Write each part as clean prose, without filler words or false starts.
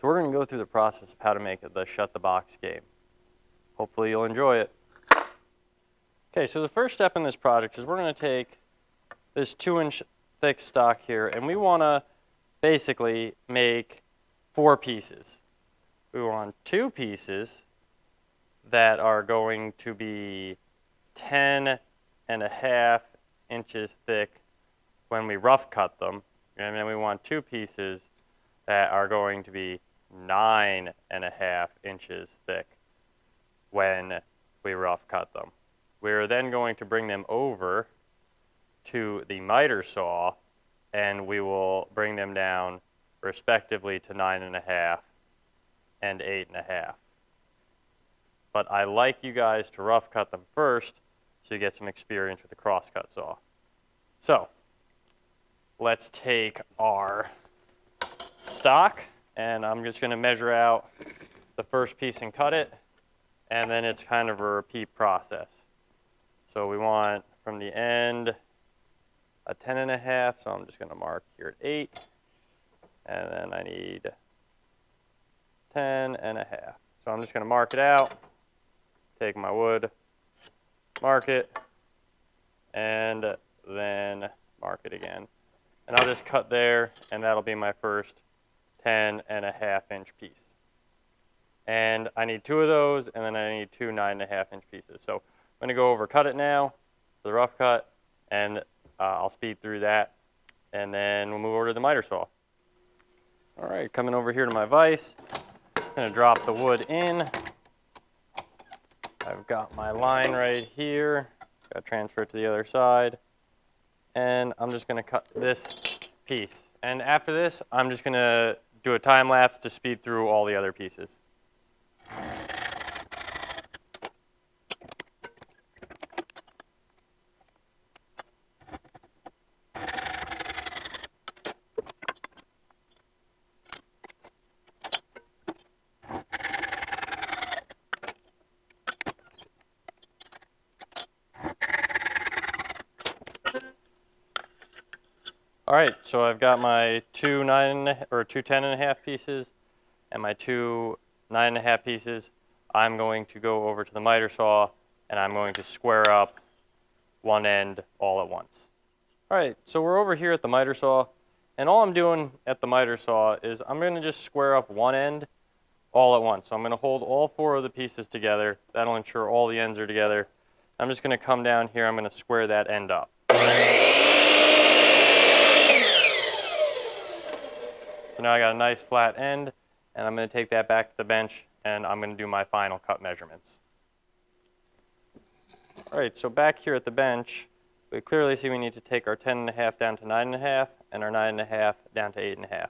So we're going to go through the process of how to make the shut the box game. Hopefully you'll enjoy it. Okay, so the first step in this project is we're going to take this 2-inch thick stock here, and we want to basically make 4 pieces. We want 2 pieces that are going to be 10.5 inches thick when we rough cut them, and then we want 2 pieces that are going to be 9.5 inches thick when we rough cut them. We're then going to bring them over to the miter saw, and we will bring them down respectively to 9.5 and 8.5. But I like you guys to rough cut them first so you get some experience with the crosscut saw. So let's take our stock, and I'm just going to measure out the first piece and cut it, and then it's kind of a repeat process. So we want from the end a 10.5, so I'm just going to mark here at 8, and then I need 10.5. So I'm just going to mark it out, take my wood, mark it, and then mark it again. And I'll just cut there, and that'll be my first 10.5 inch piece. And I need 2 of those, and then I need 2 9.5 inch pieces. So I'm going to go over cut it now for the rough cut, and I'll speed through that, and then we'll move over to the miter saw. All right, coming over here to my vise, I'm going to drop the wood in. I've got my line right here. Got to transfer it to the other side. And I'm just going to cut this piece. And after this, I'm just going to do a time lapse to speed through all the other pieces. All right, so I've got my 2 10.5 pieces and my 2 9.5 pieces. I'm going to go over to the miter saw, and I'm going to square up one end all at once. All right, so we're over here at the miter saw, and all I'm doing at the miter saw is I'm going to just square up one end all at once. So I'm going to hold all 4 of the pieces together. That'll ensure all the ends are together. I'm just going to come down here. I'm going to square that end up. So now I got a nice flat end, and I'm going to take that back to the bench, and I'm going to do my final cut measurements. All right, so back here at the bench, we clearly see we need to take our 10.5 down to 9.5 and our 9.5 down to 8.5.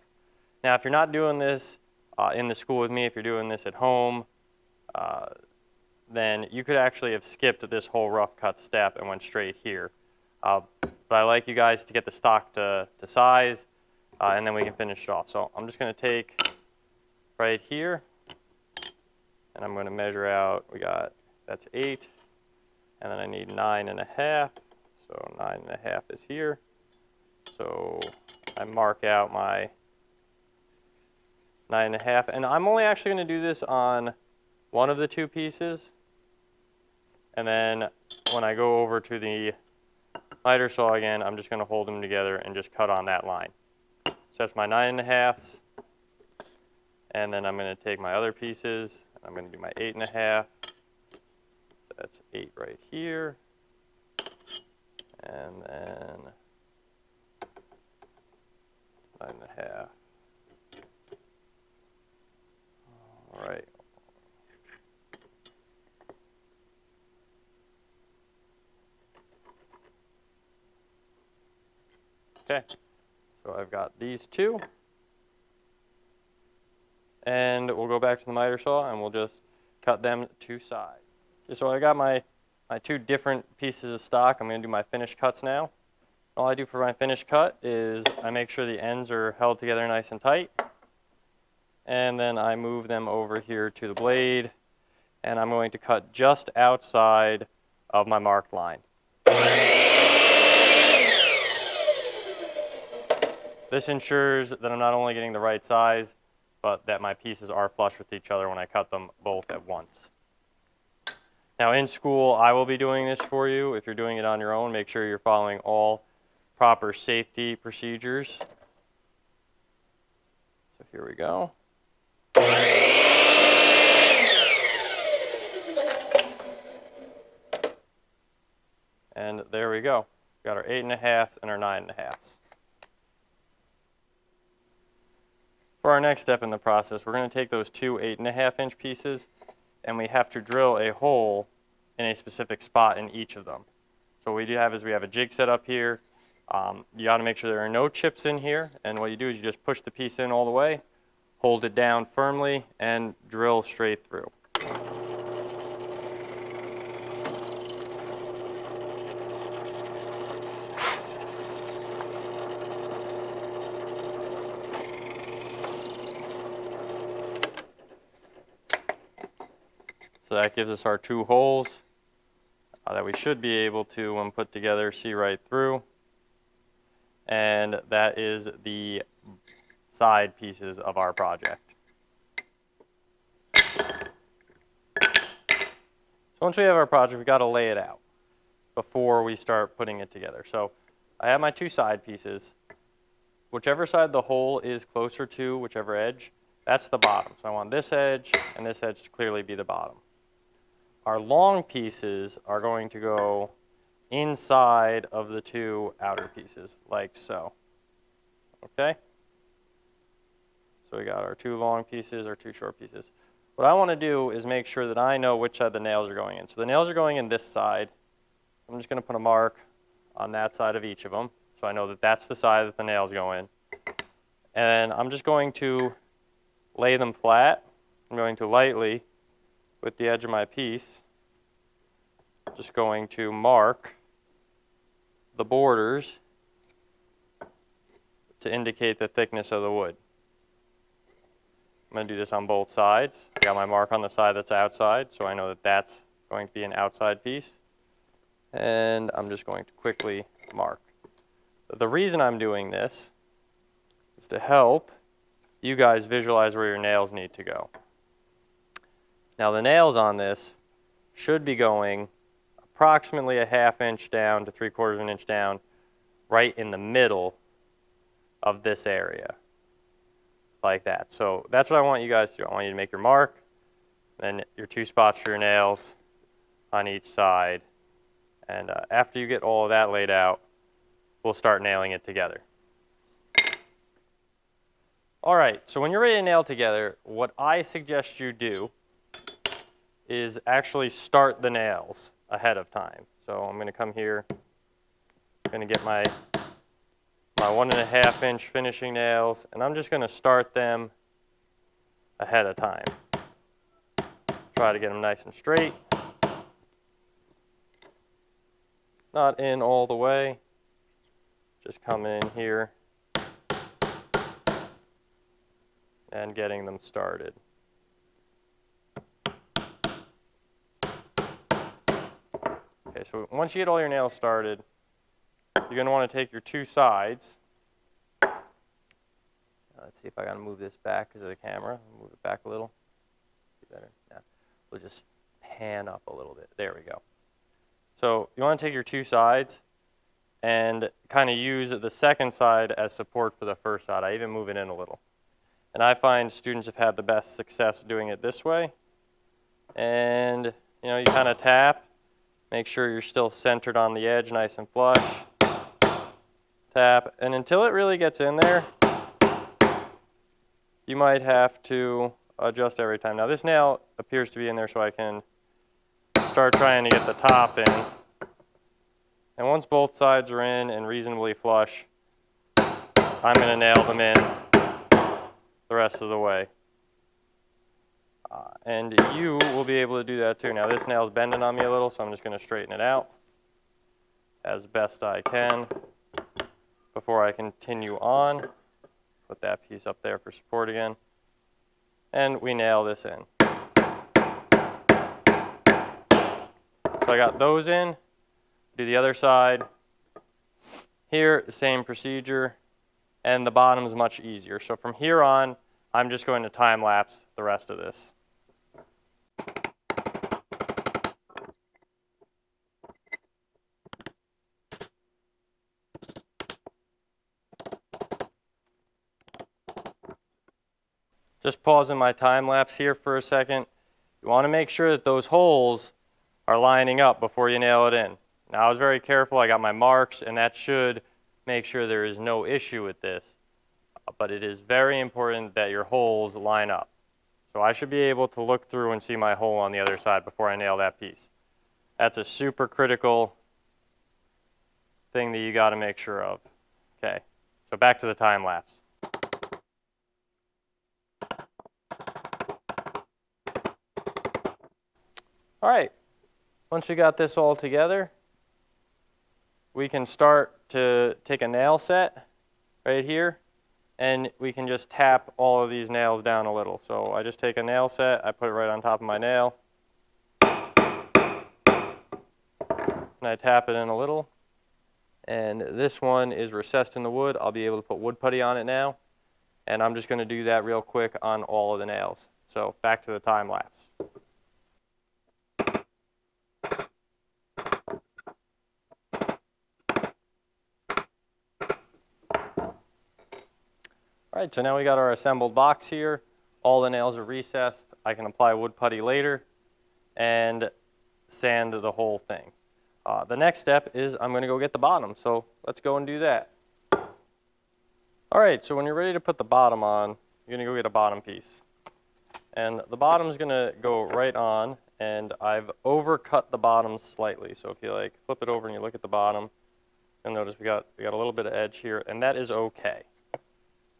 Now, if you're not doing this in the school with me, if you're doing this at home, then you could actually have skipped this whole rough cut step and went straight here. But I like you guys to get the stock to size, and then we can finish it off. So I'm just going to take right here, and I'm going to measure out. That's 8, and then I need 9.5. So 9.5 is here. So I mark out my 9.5, and I'm only actually going to do this on one of the 2 pieces. And then when I go over to the miter saw again, I'm just going to hold them together and just cut on that line. So that's my 9.5, and then I'm going to take my other pieces, and I'm going to do my 8.5. That's 8 right here, and then 9.5. All right. Okay. So I've got these 2, and we'll go back to the miter saw, and we'll just cut them to size. Okay, so I got my 2 different pieces of stock. I'm going to do my finished cuts now. All I do for my finished cut is I make sure the ends are held together nice and tight, and then I move them over here to the blade, and I'm going to cut just outside of my marked line. This ensures that I'm not only getting the right size, but that my pieces are flush with each other when I cut them both at once. Now in school, I will be doing this for you. If you're doing it on your own, make sure you're following all proper safety procedures. So here we go. And there we go. We've got our 8.5 and our 9.5. For our next step in the process, we're going to take those two 8.5-inch pieces, and we have to drill a hole in a specific spot in each of them. So what we do have is we have a jig set up here. You got to make sure there are no chips in here, and what you do is you just push the piece in all the way, hold it down firmly, and drill straight through. So that gives us our two holes that we should be able to, when put together, see right through. And that is the side pieces of our project. So once we have our project, we've got to lay it out before we start putting it together. So I have my two side pieces. Whichever side the hole is closer to, whichever edge, that's the bottom. So I want this edge and this edge to clearly be the bottom. Our long pieces are going to go inside of the two outer pieces, like so. Okay? So we got our two long pieces, our two short pieces. What I want to do is make sure that I know which side the nails are going in. So the nails are going in this side. I'm just going to put a mark on that side of each of them, so I know that that's the side that the nails go in. And I'm just going to lay them flat. I'm going to lightly, with the edge of my piece, just going to mark the borders to indicate the thickness of the wood. I'm going to do this on both sides. I got my mark on the side that's outside, so I know that that's going to be an outside piece. And I'm just going to quickly mark. The reason I'm doing this is to help you guys visualize where your nails need to go. Now the nails on this should be going approximately a 1/2 inch down to 3/4 of an inch down, right in the middle of this area, like that. So that's what I want you guys to do. I want you to make your mark, then your two spots for your nails on each side. And after you get all of that laid out, we'll start nailing it together. All right, so when you're ready to nail together, what I suggest you do is actually start the nails ahead of time. So I'm going to come here, I'm going to get my 1.5 inch finishing nails, and I'm just going to start them ahead of time. Try to get them nice and straight. Not in all the way, just coming in here and getting them started. Okay, so once you get all your nails started, you're going to want to take your two sides. Let's see if I got to move this back because of the camera. Move it back a little. Better. Yeah. We'll just pan up a little bit. There we go. So you want to take your two sides and kind of use the second side as support for the first side. I even move it in a little. And I find students have had the best success doing it this way. And you kind of tap. Make sure you're still centered on the edge, nice and flush. Tap, and until it really gets in there, you might have to adjust every time. Now this nail appears to be in there, so I can start trying to get the top in. And once both sides are in and reasonably flush, I'm going to nail them in the rest of the way. And you will be able to do that too. Now this nail's bending on me a little, so I'm just going to straighten it out as best I can before I continue on. Put that piece up there for support again. And we nail this in. So I got those in. Do the other side. Here, the same procedure. And the bottom is much easier. So from here on, I'm just going to time lapse the rest of this. Just pausing my time lapse here for a second. You want to make sure that those holes are lining up before you nail it in. Now I was very careful, I got my marks, and that should make sure there is no issue with this. But it is very important that your holes line up. So I should be able to look through and see my hole on the other side before I nail that piece. That's a super critical thing that you got to make sure of. Okay, so back to the time lapse. All right, once we got this all together, we can start to take a nail set right here, and we can just tap all of these nails down a little. So I just take a nail set, I put it right on top of my nail, and I tap it in a little. And this one is recessed in the wood. I'll be able to put wood putty on it now, and I'm just going to do that real quick on all of the nails. So back to the time lapse. All right, so now we got our assembled box here. All the nails are recessed. I can apply wood putty later and sand the whole thing. The next step is I'm going to go get the bottom, so let's go and do that. All right, so when you're ready to put the bottom on, you're going to go get a bottom piece. And the bottom's going to go right on, and I've overcut the bottom slightly. So if you like flip it over and you look at the bottom, you'll notice we got a little bit of edge here, and that is okay.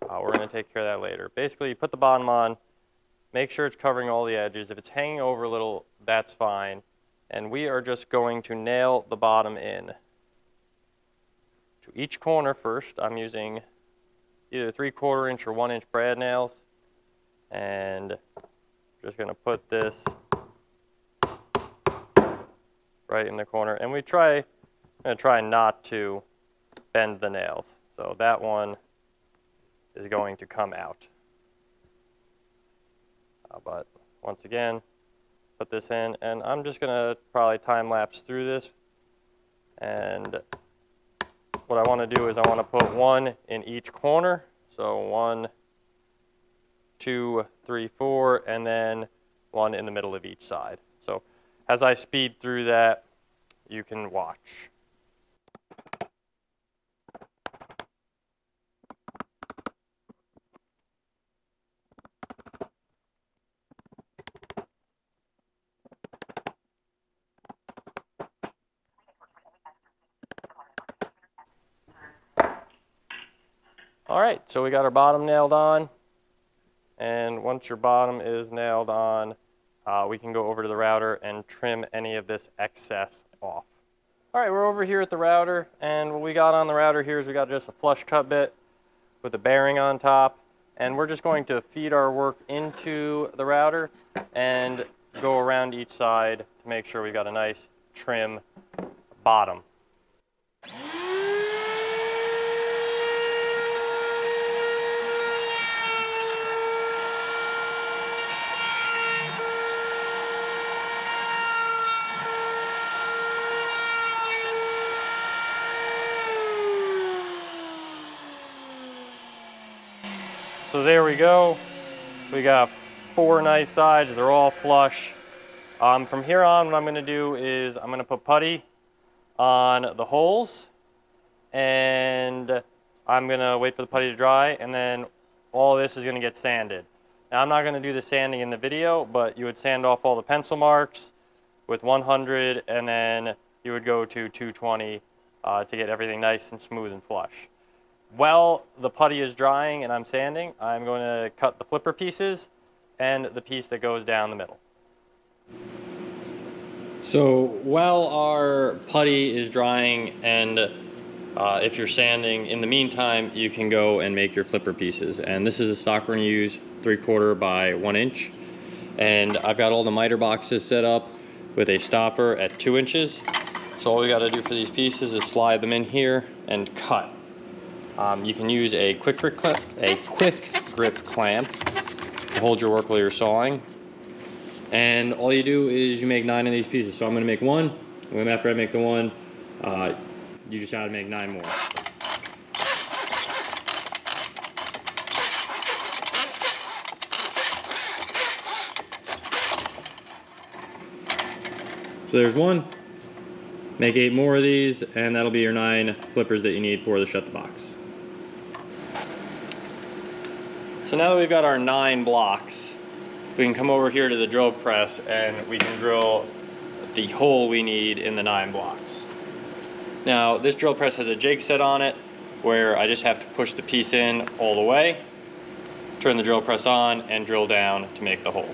We're going to take care of that later. Basically, you put the bottom on, make sure it's covering all the edges. If it's hanging over a little, that's fine. And we are just going to nail the bottom in. To each corner first, I'm using either 3/4 inch or 1 inch brad nails. And just going to put this right in the corner. And I'm going to try not to bend the nails. So that one is going to come out. But once again, put this in, and I'm just going to probably time lapse through this. And what I want to do is I want to put one in each corner. So 1, 2, 3, 4, and then one in the middle of each side. So as I speed through that, you can watch. All right, so we got our bottom nailed on, and once your bottom is nailed on, we can go over to the router and trim any of this excess off. All right, we're over here at the router, and what we got on the router here is we got just a flush cut bit with a bearing on top, and we're just going to feed our work into the router and go around each side to make sure we got a nice trim bottom. So there we go. We got 4 nice sides. They're all flush. From here on, what I'm going to do is I'm going to put putty on the holes, and I'm going to wait for the putty to dry, and then all this is going to get sanded. Now, I'm not going to do the sanding in the video, but you would sand off all the pencil marks with 100, and then you would go to 220 to get everything nice and smooth and flush. While the putty is drying and I'm sanding, I'm going to cut the flipper pieces and the piece that goes down the middle. So while our putty is drying and if you're sanding, in the meantime, you can go and make your flipper pieces. And this is a stock we're going to use, 3/4 by 1 inch. And I've got all the miter boxes set up with a stopper at 2 inches. So all we got to do for these pieces is slide them in here and cut. You can use a quick grip clamp hold your work while you're sawing. And all you do is you make 9 of these pieces. So I'm gonna make one, and then after I make the one, you just gotta make 9 more. So there's one. Make 8 more of these, and that'll be your 9 flippers that you need for the shut the box. So now that we've got our 9 blocks, we can come over here to the drill press and we can drill the hole we need in the 9 blocks. Now this drill press has a jig set on it where I just have to push the piece in all the way, turn the drill press on, and drill down to make the hole.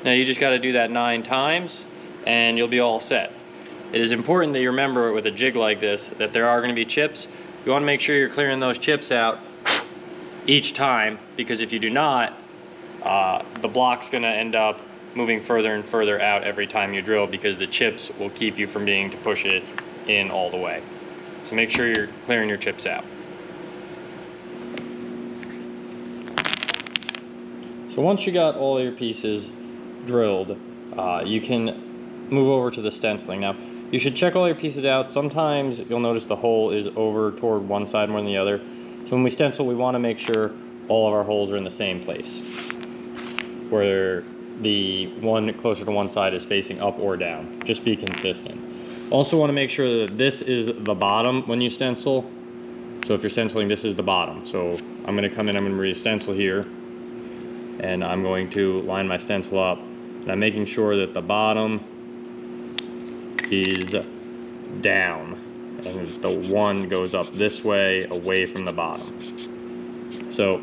Now you just got to do that 9 times and you'll be all set. It is important that you remember with a jig like this that there are going to be chips. You want to make sure you're clearing those chips out each time, because if you do not, the block's going to end up moving further and further out every time you drill, because the chips will keep you from being to push it in all the way. So make sure you're clearing your chips out. So once you got all your pieces drilled, you can move over to the stenciling. Now you should check all your pieces out. Sometimes you'll notice the hole is over toward one side more than the other. So when we stencil, we want to make sure all of our holes are in the same place, where the one closer to one side is facing up or down. Just be consistent. Also want to make sure that this is the bottom when you stencil. So if you're stenciling, this is the bottom. So I'm going to come in, I'm going to re-stencil here, and I'm going to line my stencil up. And I'm making sure that the bottom is down and the one goes up this way away from the bottom. So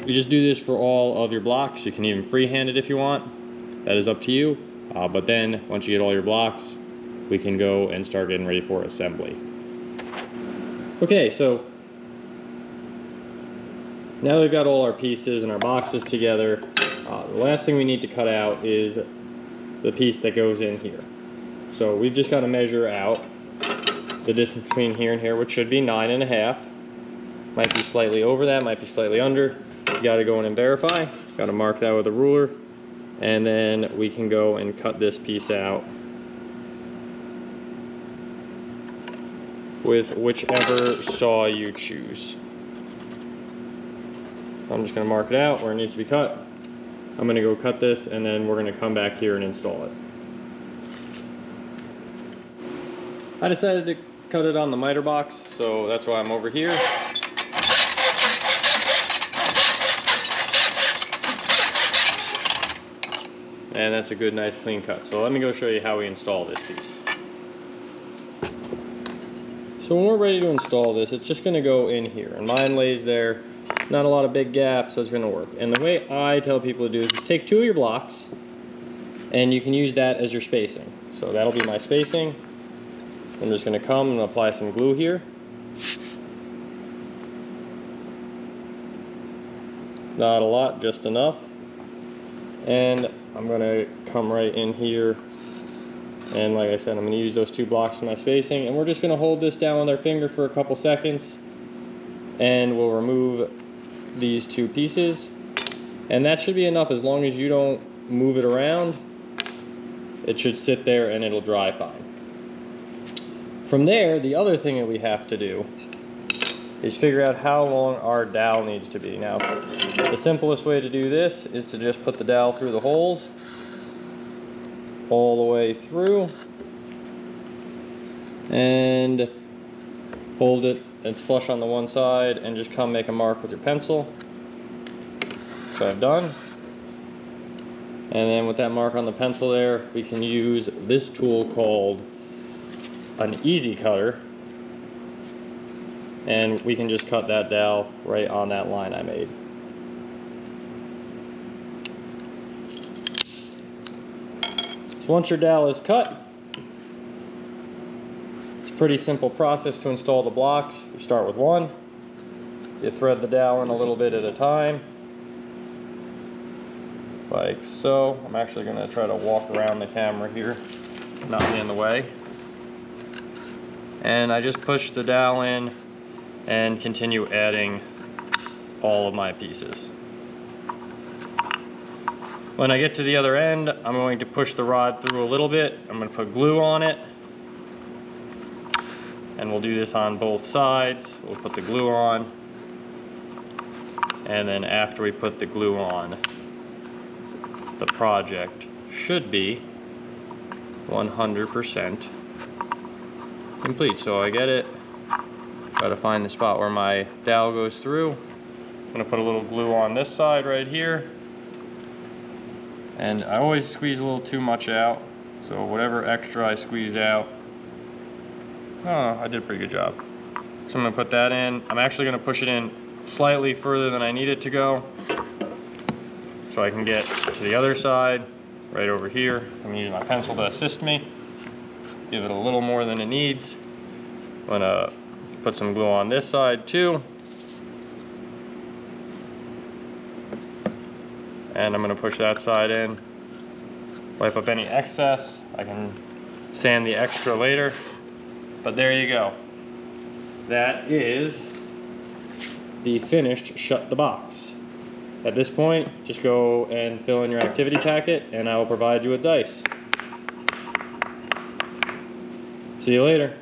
you just do this for all of your blocks. You can even freehand it if you want. That is up to you. But then once you get all your blocks, we can go and start getting ready for assembly. Okay, so now that we've got all our pieces and our boxes together, the last thing we need to cut out is the piece that goes in here. So we've just got to measure out the distance between here and here, which should be 9.5. Might be slightly over that, might be slightly under. You got to go in and verify. Got to mark that with a ruler, and then we can go and cut this piece out with whichever saw you choose. I'm just going to mark it out where it needs to be cut. I'm going to go cut this, and then we're going to come back here and install it. I decided to cut it on the miter box, so that's why I'm over here. And that's a good, nice, clean cut. So let me go show you how we install this piece. So when we're ready to install this, it's just going to go in here, and mine lays there. Not a lot of big gaps, so it's going to work. And the way I tell people to do this is take 2 of your blocks, and you can use that as your spacing. So that'll be my spacing. I'm just going to come and apply some glue here. Not a lot, just enough. And I'm going to come right in here. And like I said, I'm going to use those 2 blocks for my spacing. And we're just going to hold this down with our finger for a couple seconds. And we'll remove these 2 pieces. And that should be enough. As long as you don't move it around, it should sit there and it'll dry fine. From there, the other thing that we have to do is figure out how long our dowel needs to be. Now, the simplest way to do this is to just put the dowel through the holes all the way through and hold it. It's flush on the one side, and just come make a mark with your pencil. So I've done. And then with that mark on the pencil there, we can use this tool called an easy cutter, and we can just cut that dowel right on that line I made. So once your dowel is cut, it's a pretty simple process to install the blocks. You start with one, you thread the dowel in a little bit at a time, like so. I'm actually going to try to walk around the camera here, not be in the way. And I just push the dowel in and continue adding all of my pieces. When I get to the other end, I'm going to push the rod through a little bit. I'm going to put glue on it. And we'll do this on both sides. We'll put the glue on. And then after we put the glue on, the project should be 100% complete. So I get it. Gotta find the spot where my dowel goes through. I'm gonna put a little glue on this side right here. And I always squeeze a little too much out. So whatever extra I squeeze out, oh, I did a pretty good job. So I'm gonna put that in. I'm actually gonna push it in slightly further than I need it to go, so I can get to the other side, right over here. I'm using my pencil to assist me. Give it a little more than it needs. I'm gonna put some glue on this side too. And I'm gonna push that side in. Wipe up any excess. I can sand the extra later. But there you go. That is the finished Shut the Box. At this point, just go and fill in your activity packet and I will provide you with dice. See you later.